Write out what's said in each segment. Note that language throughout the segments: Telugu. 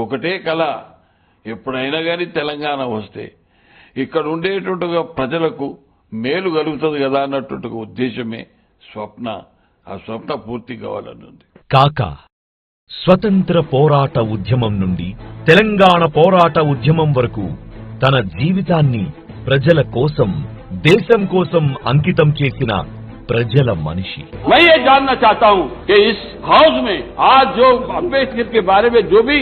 ఒకటే కళ, ఎప్పుడైనా కానీ తెలంగాణ వస్తే ఇక్కడ ఉండేటట్టుగా ప్రజలకు మేలు కలుగుతుంది కదా అన్నట్టు ఉద్దేశమే స్వప్న. ఆ స్వప్న పూర్తి కావాలని ఉంది. కాకా స్వతంత్ర పోరాట ఉద్యమం నుండి తెలంగాణ పోరాట ఉద్యమం వరకు తన జీవితాన్ని ప్రజల కోసం, దేశం కోసం అంకితం చేసిన ప్రజల మనిషి. मैं ये जानना चाहता हूं कि इस हाउस में आज जो अम्बेडकर के बारे में जो भी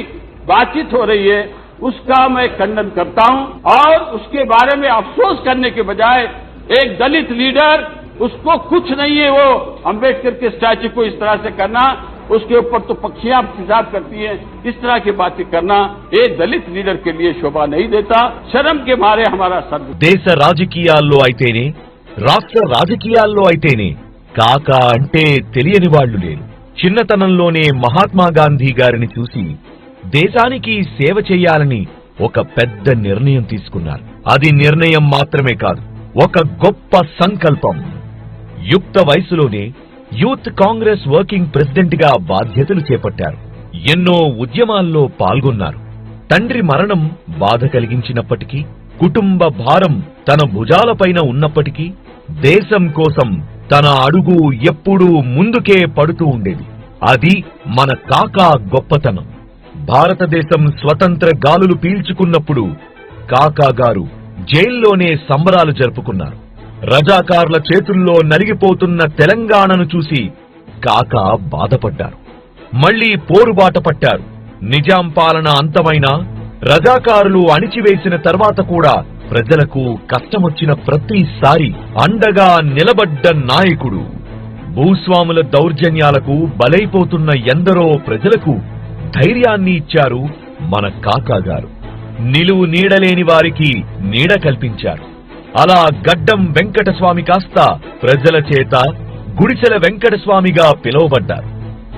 बातचीत हो रही है उसका मैं खंडन करता हूं और उसके बारे में अफसोस करने के बजाय एक दलित लीडर, उसको कुछ नहीं है वो अम्बेडकर के स्टैच्यू को इस तरह से करना, उसके ऊपर तो पक्षियां पिशाब करती हैं, इस तरह की बातें करना एक दलित लीडर के लिए शोभा नहीं देता. शर्म के मारे हमारा सर. దేశ రాజకీయాల్లో అయితేనే, రాష్ట్ర రాజకీయాల్లో అయితేనే కాకా అంటే తెలియని వాళ్లు లేరు. చిన్నతనంలోనే మహాత్మా గాంధీ గారిని చూసి దేశానికి సేవ చేయాలని ఒక పెద్ద నిర్ణయం తీసుకున్నారు. అది నిర్ణయం మాత్రమే కాదు, ఒక గొప్ప సంకల్పం. యుక్త వయసులోనే యూత్ కాంగ్రెస్ వర్కింగ్ ప్రెసిడెంట్ గా బాధ్యతలు చేపట్టారు. ఎన్నో ఉద్యమాల్లో పాల్గొన్నారు. తండ్రి మరణం బాధ కలిగించినప్పటికీ, కుటుంబ భారం తన భుజాలపైన ఉన్నప్పటికీ దేశం కోసం తన అడుగు ఎప్పుడూ ముందుకే పడుతూ ఉండేది. అది మన కాకా గొప్పతనం. భారతదేశం స్వతంత్ర గాలులు పీల్చుకున్నప్పుడు కాకా గారు జైల్లోనే సంబరాలు జరుపుకున్నారు. రజాకార్ల చేతుల్లో నలిగిపోతున్న తెలంగాణను చూసి కాకా బాధపడ్డారు. మళ్లీ పోరుబాట పట్టారు. నిజాం పాలన అంతమైన, రజాకారులు అణిచివేసిన తర్వాత కూడా ప్రజలకు కష్టమొచ్చిన ప్రతిసారి అండగా నిలబడ్డ నాయకుడు. భూస్వాముల దౌర్జన్యాలకు బలైపోతున్న ఎందరో ప్రజలకు ధైర్యాన్ని ఇచ్చారు మన కాకా గారు. నిలువు నీడలేని వారికి నీడ కల్పించారు. అలా గడ్డం వెంకటస్వామి కాస్త ప్రజల చేత గుడిసెల వెంకటస్వామిగా పిలువబడ్డారు.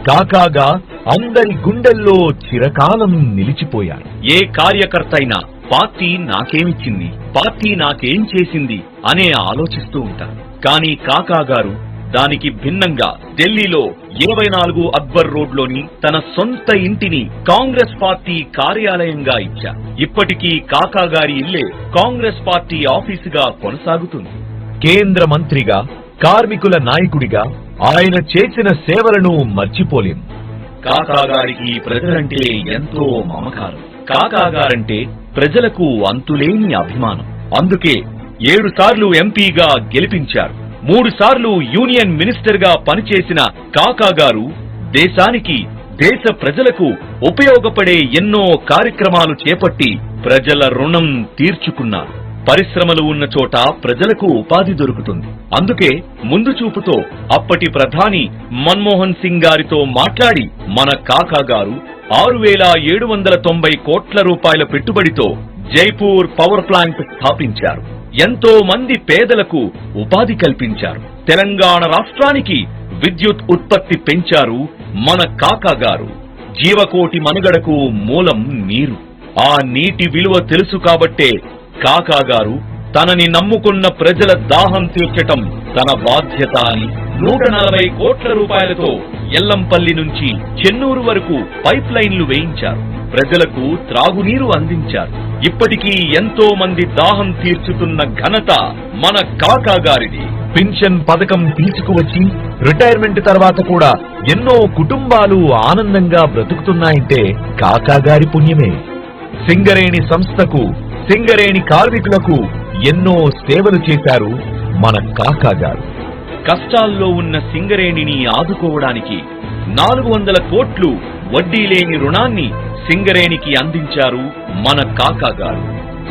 కాకాగా అందరి గుండెల్లో చిరకాలం నిలిచిపోయారు. ఏ కార్యకర్త అయినా పార్టీ నాకేమిచ్చింది, పార్టీ నాకేం చేసింది అనే ఆలోచిస్తూ ఉంటారు. కానీ కాకా గారు దానికి భిన్నంగా ఢిల్లీలో 24 అక్బర్ రోడ్లోని తన సొంత ఇంటిని కాంగ్రెస్ పార్టీ కార్యాలయంగా ఇచ్చారు. ఇప్పటికీ కాకా గారి ఇల్లే కాంగ్రెస్ పార్టీ ఆఫీసుగా కొనసాగుతుంది. కేంద్ర మంత్రిగా, కార్మికుల నాయకుడిగా ఆయన చేసిన సేవలను మర్చిపోలేం. కాకా గారికి ప్రజలంటే ఎంతో మమకారం. కాకా గారంటే ప్రజలకు అంతులేని అభిమానం. అందుకే 7 సార్లు ఎంపీగా గెలిపించారు. 3 సార్లు యూనియన్ మినిస్టర్ గా పనిచేసిన కాకా గారు దేశానికి, దేశ ప్రజలకు ఉపయోగపడే ఎన్నో కార్యక్రమాలు చేపట్టి ప్రజల రుణం తీర్చుకున్నారు. పరిశ్రమలు ఉన్న చోట ప్రజలకు ఉపాధి దొరుకుతుంది. అందుకే ముందు చూపుతో అప్పటి ప్రధాని మన్మోహన్ సింగ్ గారితో మాట్లాడి మన కాకా గారు 6,790 కోట్ల రూపాయల పెట్టుబడితో జైపూర్ పవర్ ప్లాంట్ స్థాపించారు. ఎంతో మంది పేదలకు ఉపాధి కల్పించారు. తెలంగాణ రాష్ట్రానికి విద్యుత్ ఉత్పత్తి పెంచారు మన కాకా గారు. జీవకోటి మనుగడకు మూలం నీరు. ఆ నీటి విలువ తెలుసు కాబట్టే కాకా గారు తనని నమ్ముకున్న ప్రజల దాహం తీర్చటం తన బాధ్యత అని 140 కోట్ల రూపాయలతో ఎల్లంపల్లి నుంచి చెన్నూరు వరకు పైప్ లైన్లు వేయించారు. ప్రజలకు త్రాగునీరు అందించారు. ఇప్పటికీ ఎంతో మంది దాహం తీర్చుతున్న ఘనత మన కాకా గారిది. పెన్షన్ పథకం తీసుకువచ్చి రిటైర్మెంట్ తర్వాత కూడా ఎన్నో కుటుంబాలు ఆనందంగా బ్రతుకుతున్నాయంటే కాకా గారి పుణ్యమే. సింగరేణి సంస్థకు, సింగరేణి కార్మికులకు ఎన్నో సేవలు చేశారు మన కాకా గారు. కష్టాల్లో ఉన్న సింగరేణిని ఆదుకోవడానికి 400 కోట్లు వడ్డీ లేని రుణాన్ని సింగరేణికి అందించారు మన కాకా గారు.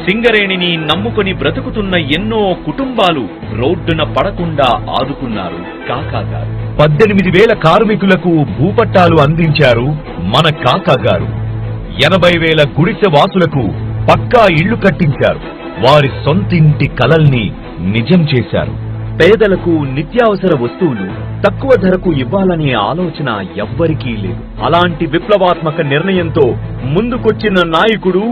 సింగరేణిని నమ్ముకుని బ్రతుకుతున్న ఎన్నో కుటుంబాలు రోడ్డున పడకుండా ఆదుకున్నారు కాకా గారు. 18,000 కార్మికులకు భూపట్టాలు అందించారు మన కాకా గారు. 80,000 గుడిసె వాసులకు పక్కా ఇళ్లు కట్టించారు. వారి సొంతింటి కలల్ని నిజం చేశారు. పేదలకు నిత్యావసర వస్తువులు తక్కువ ధరకు ఇవ్వాలనే ఆలోచన ఎవ్వరికీ లేదు. అలాంటి విప్లవాత్మక నిర్ణయంతో ముందుకొచ్చిన నాయకుడు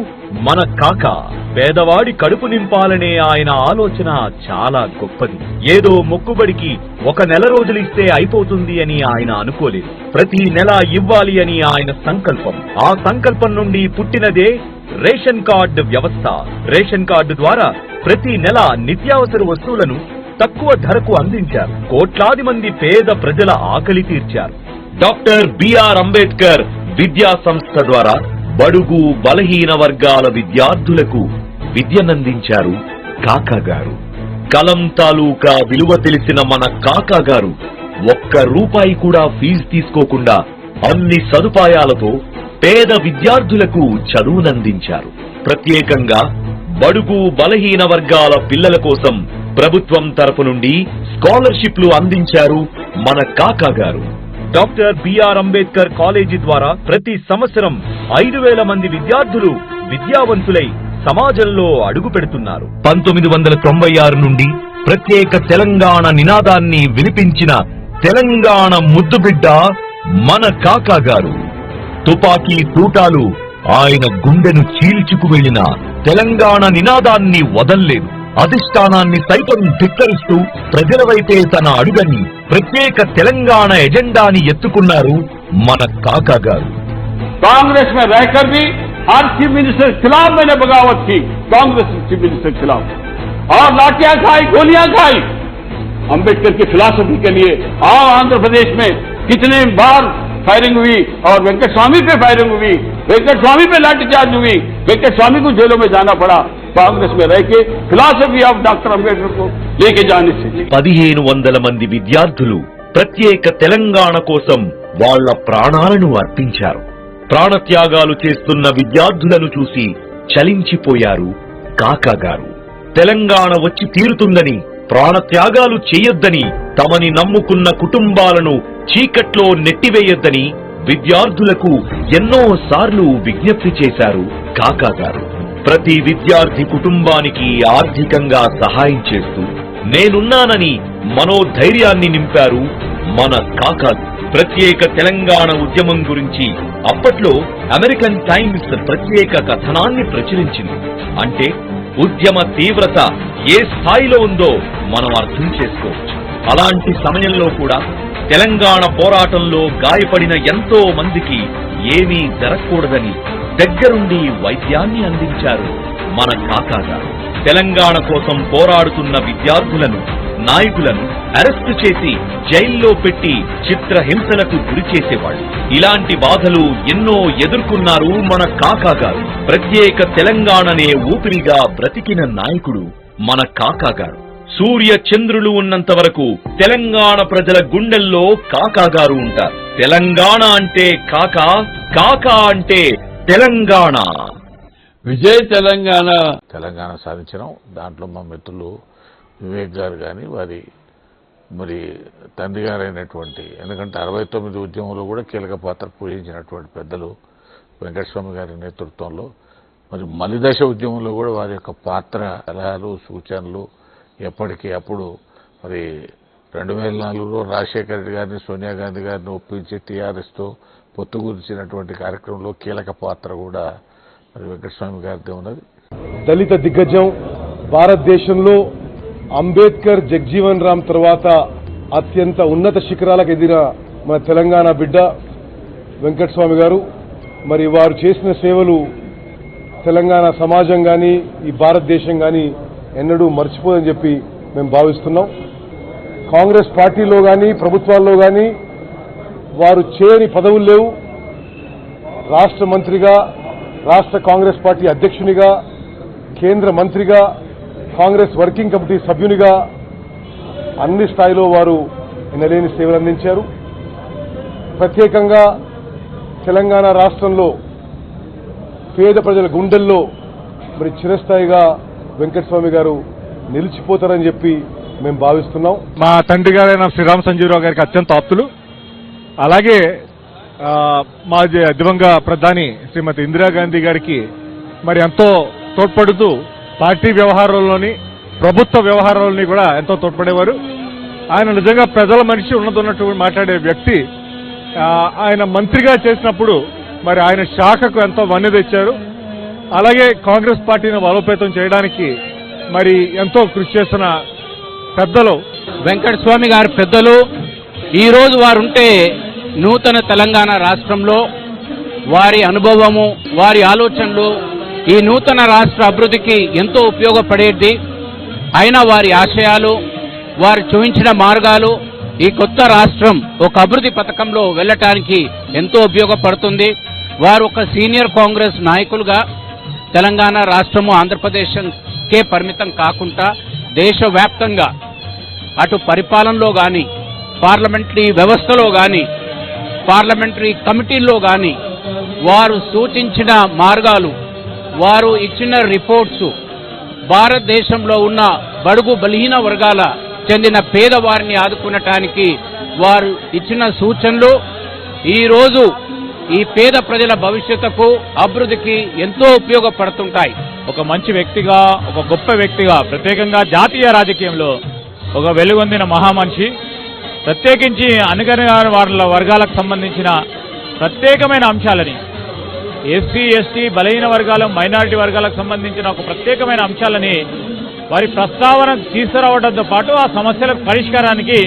మన కాకా. పేదవాడి కడుపు నింపాలనే ఆయన ఆలోచన చాలా గొప్పది. ఏదో మొక్కుబడికి ఒక నెల రోజులు ఇస్తే అయిపోతుంది అని ఆయన అనుకోలేదు. ప్రతి నెల ఇవ్వాలి అని ఆయన సంకల్పం. ఆ సంకల్పం నుండి పుట్టినదే రేషన్ కార్డు వ్యవస్థ. రేషన్ కార్డు ద్వారా ప్రతి నెల నిత్యావసర వస్తువులను తక్కువ ధరకు అందించారు. కోట్లాది మంది పేద ప్రజల ఆకలి తీర్చారు. డాక్టర్ బిఆర్ అంబేద్కర్ విద్యా సంస్థ ద్వారా బడుగు బలహీన వర్గాల విద్యార్థులకు విద్యనందించారు కాకా గారు. కలం తాలూకా విలువ తెలిసిన మన కాకా గారు ఒక్క రూపాయి కూడా ఫీజు తీసుకోకుండా అన్ని సదుపాయాలతో పేద విద్యార్థులకు చదువునందించారు. ప్రత్యేకంగా బడుగు బలహీన వర్గాల పిల్లల కోసం ప్రభుత్వం తరపు నుండి స్కాలర్షిప్లు అందించారు మన కాకా గారు. డాక్టర్ బిఆర్ అంబేద్కర్ కాలేజీ ద్వారా ప్రతి సంవత్సరం 5,000 మంది విద్యార్థులు విద్యావంతులై సమాజంలో అడుగు పెడుతున్నారు. 1996 నుండి ప్రత్యేక తెలంగాణ నినాదాన్ని వినిపించిన తెలంగాణ ముద్దుబిడ్డ మన కాకా గారు. తుపాకీ తూటాలు ఆయన గుండెను చీల్చుకు వెళ్లిన తెలంగాణ నినాదాన్ని వదల్లేదు. అధిష్టానాన్ని సైతం ధిక్కరిస్తూ ప్రజల వైపే తన అడుగని ప్రత్యేక తెలంగాణ ఎజెండాని ఎత్తుకున్నారు మన కాకా గారు. कांग्रेस में रहकर भी हर चीफ मिनिस्टर के खिलाफ मैंने बगावत की, कांग्रेस चीफ मिनिस्टर के खिलाफ, और लाठियां खाई, गोलियां खाई अंबेडकर की फिलॉसफी के लिए। और आंध्र प्रदेश में कितने बार फायरिंग हुई और वेंकट स्वामी पे फायरिंग हुई, वेंकट स्वामी पे लाठीचार्ज हुई, वेंकट स्वामी को जेलों में जाना पड़ा कांग्रेस में रह के फिलॉसफी ऑफ डॉक्टर अंबेडकर को लेके जाने से। 1500 మంది విద్యార్థులు ప్రత్యేక తెలంగాణ కోసం వాళ్ల ప్రాణాలను అర్పించారు. ప్రాణత్యాగాలు చేస్తున్న విద్యార్థులను చూసి చలించిపోయారు కాకా గారు. తెలంగాణ వచ్చి తీరుతుందని, ప్రాణత్యాగాలు చేయొద్దని, తమని నమ్ముకున్న కుటుంబాలను చీకట్లో నెట్టివేయొద్దని విద్యార్థులకు ఎన్నోసార్లు విజ్ఞప్తి చేశారు కాకా గారు. ప్రతి విద్యార్థి కుటుంబానికి ఆర్థికంగా సహాయం చేస్తూ నేనున్నానని మనోధైర్యాన్ని నింపారు మన కాకా. ప్రత్యేక తెలంగాణ ఉద్యమం గురించి అప్పట్లో అమెరికన్ టైమ్స్ ప్రత్యేక కథనాన్ని ప్రచురించింది. అంటే ఉద్యమ తీవ్రత ఏ స్థాయిలో ఉందో మనం అర్థం చేసుకోవచ్చు. అలాంటి సమయంలో కూడా తెలంగాణ పోరాటంలో గాయపడిన ఎంతో మందికి ఏమీ జరగకూడదని దగ్గరుండి వైద్యాన్ని అందించారు మన కాకా గారు. తెలంగాణ కోసం పోరాడుతున్న విద్యార్థులను, నాయకులను అరెస్టు చేసి జైల్లో పెట్టి చిత్రహింసలకు గురి చేసేవాళ్ళు. ఇలాంటి బాధలు ఎన్నో ఎదుర్కొన్నారు మన కాకా గారు. ప్రత్యేక తెలంగాణనే ఊపిరిగా బ్రతికిన నాయకుడు మన కాకా గారు. సూర్య చంద్రులు ఉన్నంత వరకు తెలంగాణ ప్రజల గుండెల్లో కాకా గారు ఉంటారు. తెలంగాణ అంటే కాకా, కాకా అంటే తెలంగాణ. విజయ్ తెలంగాణ సాధించడం. దాంట్లో మా మిత్రులు వివేక్ గారు కానీ వారి తండ్రి గారైనటువంటి, ఎందుకంటే 69 ఉద్యమంలో కూడా కీలక పాత్ర పోషించినటువంటి పెద్దలు వెంకటస్వామి గారి నేతృత్వంలో, మలిదశ ఉద్యమంలో కూడా వారి యొక్క పాత్ర, సలహాలు, సూచనలు ఎప్పటికీ అప్పుడు 2004లో రాజశేఖర రెడ్డి గారిని, సోనియా గాంధీ గారిని ఒప్పించి టీఆర్ఎస్తో పొత్తు గురించినటువంటి కార్యక్రమంలో కీలక పాత్ర కూడా వెంకటస్వామి గారిదే ఉన్నది. దళిత దిగ్గజం, భారతదేశంలో అంబేద్కర్, జగ్జీవన్ రామ్ తర్వాత అత్యంత ఉన్నత శిఖరాలకు ఎదిగిన మన తెలంగాణ బిడ్డ వెంకటస్వామి గారు. వారు చేసిన సేవలు తెలంగాణ సమాజం కానీ, ఈ భారతదేశం కానీ ఎన్నడూ మర్చిపోదని చెప్పి మేము భావిస్తున్నాం. కాంగ్రెస్ పార్టీలో కానీ, ప్రభుత్వాల్లో కానీ వారు చేయని పదవులు లేవు. రాష్ట్ర మంత్రిగా, రాష్ట్ర కాంగ్రెస్ పార్టీ అధ్యక్షునిగా, కేంద్ర మంత్రిగా, కాంగ్రెస్ వర్కింగ్ కమిటీ సభ్యునిగా అన్ని స్థాయిలో వారు ఎనలేని సేవలు అందించారు. ప్రత్యేకంగా తెలంగాణ రాష్ట్రంలో పేద ప్రజల గుండెల్లో చిరస్థాయిగా వెంకటస్వామి గారు నిలిచిపోతారని చెప్పి మేము భావిస్తున్నాం. మా తండ్రి గారైన శ్రీరామ సంజీవరావు గారికి అత్యంత ఆప్తులు. అలాగే మాజీ దివంగ ప్రధాని శ్రీమతి ఇందిరాగాంధీ గారికి ఎంతో తోడ్పడుతూ పార్టీ వ్యవహారాల్లోని, ప్రభుత్వ వ్యవహారాలని కూడా ఎంతో తోడ్పడేవారు. ఆయన నిజంగా ప్రజల మనిషి, ఉన్నదన్నట్టు మాట్లాడే వ్యక్తి. ఆయన మంత్రిగా చేసినప్పుడు ఆయన శాఖకు ఎంతో వన్నె తెచ్చారు. అలాగే కాంగ్రెస్ పార్టీని బలోపేతం చేయడానికి మరి ఎంతో కృషి చేస్తున్న పెద్దలు వెంకటస్వామి గారి పెద్దలు ఈరోజు వారుంటే నూతన తెలంగాణ రాష్ట్రంలో వారి అనుభవము, వారి ఆలోచనలు ఈ నూతన రాష్ట్ర అభివృద్ధికి ఎంతో ఉపయోగపడేది. అయినా వారి ఆశయాలు, వారు చూపించిన మార్గాలు ఈ కొత్త రాష్ట్రం ఒక అభివృద్ధి పథకంలో వెళ్ళటానికి ఎంతో ఉపయోగపడుతుంది. వారు ఒక సీనియర్ కాంగ్రెస్ నాయకులుగా తెలంగాణ రాష్ట్రము ఆంధ్రప్రదేశ్కే పరిమితం కాకుండా దేశవ్యాప్తంగా అటు పరిపాలనలో కానీ, పార్లమెంటరీ వ్యవస్థలో కానీ, పార్లమెంటరీ కమిటీల్లో కానీ వారు సూచించిన మార్గాలు, వారు ఇచ్చిన రిపోర్ట్స్ భారతదేశంలో ఉన్న బడుగు బలహీన వర్గాల చెందిన పేదవారిని ఆదుకునటానికి వారు ఇచ్చిన సూచనలు ఈరోజు ఈ పేద ప్రజల భవిష్యత్తుకు అభివృద్ధికి ఎంతో ఉపయోగపడుతుంటాయి. ఒక మంచి వ్యక్తిగా, ఒక గొప్ప వ్యక్తిగా, ప్రత్యేకంగా జాతీయ రాజకీయంలో ఒక వెలుగొందిన మహామనిషి, ప్రత్యేకించి అణగారిన వర్గాలకు సంబంధించిన ప్రత్యేకమైన అంశాలని, ఎస్సీ ఎస్టీ బలహీన వర్గాలు మైనారిటీ వర్గాలకు సంబంధించిన ఒక ప్రత్యేకమైన అంశాలని వారి ప్రస్తావన తీసుకురావడంతో పాటు ఆ సమస్యల పరిష్కారానికి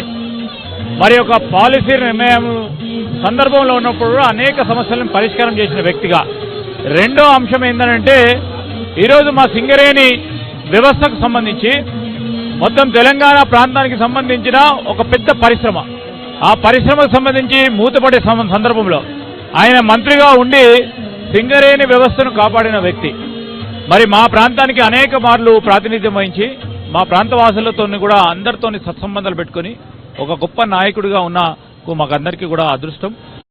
మరి ఒక పాలసీ నిర్ణయం సందర్భంలో ఉన్నప్పుడు అనేక సమస్యలను పరిష్కారం చేసిన వ్యక్తిగా. రెండో అంశం ఏంటంటే ఈరోజు మా సింగరేణి వ్యవస్థకు సంబంధించి మొత్తం తెలంగాణ ప్రాంతానికి సంబంధించిన ఒక పెద్ద పరిశ్రమ, ఆ పరిశ్రమకు సంబంధించి మూతపడే సందర్భంలో ఆయన మంత్రిగా ఉండి సింగరేణి వ్యవస్థను కాపాడిన వ్యక్తి. మరి మా ప్రాంతానికి అనేక మార్లు ప్రాతినిధ్యం వహించి మా ప్రాంత వాసులతో కూడా అందరితో సత్సంబంధాలు పెట్టుకొని ఒక గొప్ప నాయకుడిగా ఉన్న మాకందరికీ కూడా అదృష్టం.